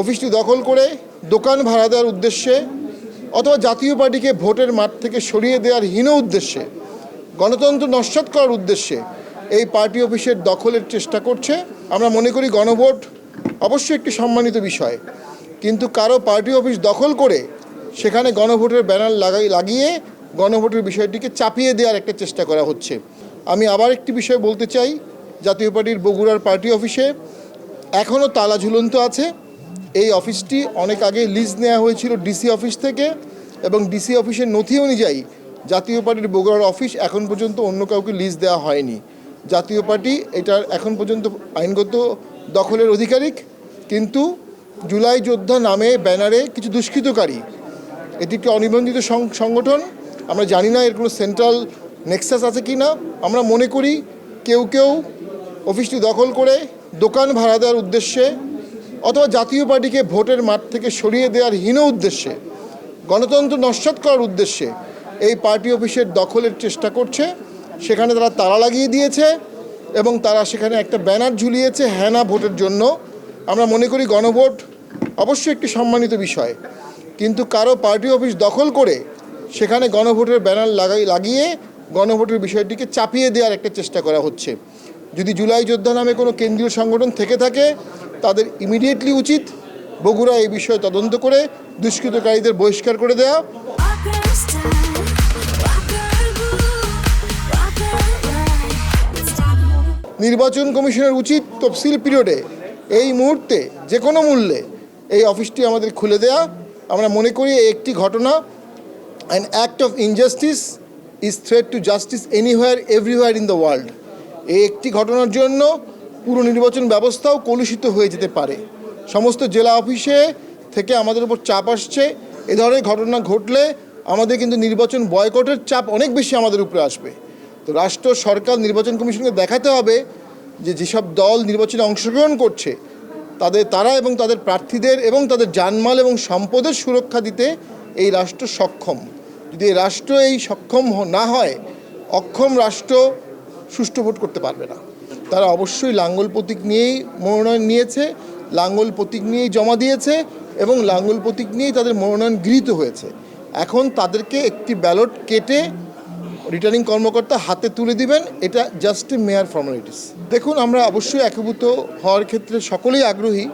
অফিসটি দখল করে দোকান ভাড়া দেওয়ার উদ্দেশ্যে অথবা জাতীয় পার্টিকে ভোটের মাঠ থেকে সরিয়ে দেওয়ার হীন উদ্দেশ্যে, গণতন্ত্র নস্যাৎ করার উদ্দেশ্যে এই পার্টি অফিসের দখলের চেষ্টা করছে। আমরা মনে করি গণভোট অবশ্যই একটি সম্মানিত বিষয়, কিন্তু কারো পার্টি অফিস দখল করে সেখানে গণভোটের ব্যানার লাগিয়ে গণভোটের বিষয়টিকে চাপিয়ে দেওয়ার একটা চেষ্টা করা হচ্ছে। আমি আবার একটি বিষয় বলতে চাই, জাতীয় পার্টির বগুড়ার পার্টি অফিসে এখনও তালা ঝুলন্ত আছে। এই অফিসটি অনেক আগে লিজ নেওয়া হয়েছিল ডিসি অফিস থেকে, এবং ডিসি অফিসের নথি অনুযায়ী জাতীয় পার্টির বগুড়ার অফিস এখন পর্যন্ত অন্য কাউকে লিজ দেওয়া হয়নি। জাতীয় পার্টি এটার এখন পর্যন্ত আইনগত দখলের অধিকারিক, কিন্তু জুলাই যোদ্ধা নামে ব্যানারে কিছু দুষ্কৃতকারী, এটি একটি অনিবন্ধিত সংগঠন। আমরা জানি না এর কোনো সেন্ট্রাল নেক্সাস আছে কি না। আমরা মনে করি কেউ অফিসটি দখল করে দোকান ভাড়া দেওয়ার উদ্দেশ্যে অথবা জাতীয় পার্টিকে ভোটের মাঠ থেকে সরিয়ে দেওয়ার হীন উদ্দেশ্যে, গণতন্ত্র নস্যাৎ করার উদ্দেশ্যে এই পার্টি অফিসের দখলের চেষ্টা করছে। সেখানে তারা তালা লাগিয়ে দিয়েছে এবং তারা সেখানে একটা ব্যানার ঝুলিয়েছে হ্যাঁ না ভোটের জন্য। আমরা মনে করি গণভোট অবশ্যই একটি সম্মানিত বিষয়, কিন্তু কারো পার্টি অফিস দখল করে সেখানে গণভোটের ব্যানার লাগিয়ে গণভোটের বিষয়টিকে চাপিয়ে দেওয়ার একটা চেষ্টা করা হচ্ছে। যদি জুলাই যোদ্ধা নামে কোনো কেন্দ্রীয় সংগঠন থেকে থাকে, তাদের ইমিডিয়েটলি উচিত বগুড়া এই বিষয়ে তদন্ত করে দুষ্কৃতকারীদের বহিষ্কার করে দেওয়া। নির্বাচন কমিশনের উচিত তফসিল পিরিয়ডে এই মুহূর্তে যে কোনো মূল্যে এই অফিসটি আমাদের খুলে দেয়া। আমরা মনে করি এই একটি ঘটনা, an act of injustice is threat to justice anywhere everywhere in the world. এই একটি ঘটনার জন্য পুরো নির্বাচন ব্যবস্থাও কলুষিত হয়ে যেতে পারে। সমস্ত জেলা অফিসে থেকে আমাদের উপর চাপ আসছে। এ ধরনের ঘটনা ঘটলে আমাদের কিন্তু নির্বাচন বয়কটের চাপ অনেক বেশি আমাদের উপরে আসবে। তো রাষ্ট্র সরকার নির্বাচন কমিশনকে দেখাতে হবে যে যেসব দল নির্বাচনে অংশগ্রহণ করছে তারা এবং তাদের প্রার্থীদের এবং তাদের জানমাল এবং সম্পদের সুরক্ষা দিতে এই রাষ্ট্র সক্ষম। যদি এই রাষ্ট্র এই সক্ষম না হয়, অক্ষম রাষ্ট্র সুষ্ঠু ভোট করতে পারবে না। তারা অবশ্যই লাঙ্গল প্রতীক নিয়েই মনোনয়ন নিয়েছে, লাঙ্গল প্রতীক নিয়েই জমা দিয়েছে এবং লাঙ্গল প্রতীক নিয়েই তাদের মনোনয়ন গৃহীত হয়েছে। এখন তাদেরকে একটি ব্যালট কেটে রিটার্নিং কর্মকর্তা হাতে তুলে দিবেন, এটা জাস্ট এ মেয়ার ফর্মালিটিস। দেখুন, আমরা অবশ্যই একীভূত হওয়ার ক্ষেত্রে সকলেই আগ্রহী।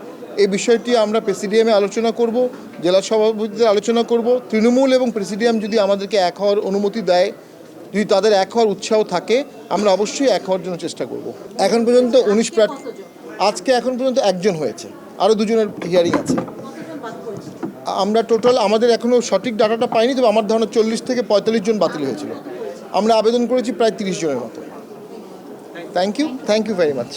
এই বিষয়টি আমরা প্রেসিডিয়ামে আলোচনা করব, জেলা সভাপতিদের আলোচনা করব। তৃণমূল এবং প্রেসিডিয়াম যদি আমাদেরকে এক হওয়ার অনুমতি দেয়, যদি তাদের এক হওয়ার উৎসাহ থাকে, আমরা অবশ্যই এক হওয়ার জন্য চেষ্টা করব। এখন পর্যন্ত 19 প্রার্থী, আজকে এখন পর্যন্ত একজন হয়েছে, আরও দুজনের হিয়ারিং আছে। আমরা টোটাল আমাদের এখনও সঠিক ডাটাটা পাইনি, তবে আমার ধারণা 40 থেকে 45 জন বাতিল হয়েছিল। আমরা আবেদন করেছি প্রায় 30 জনের মতো। Thank you very much.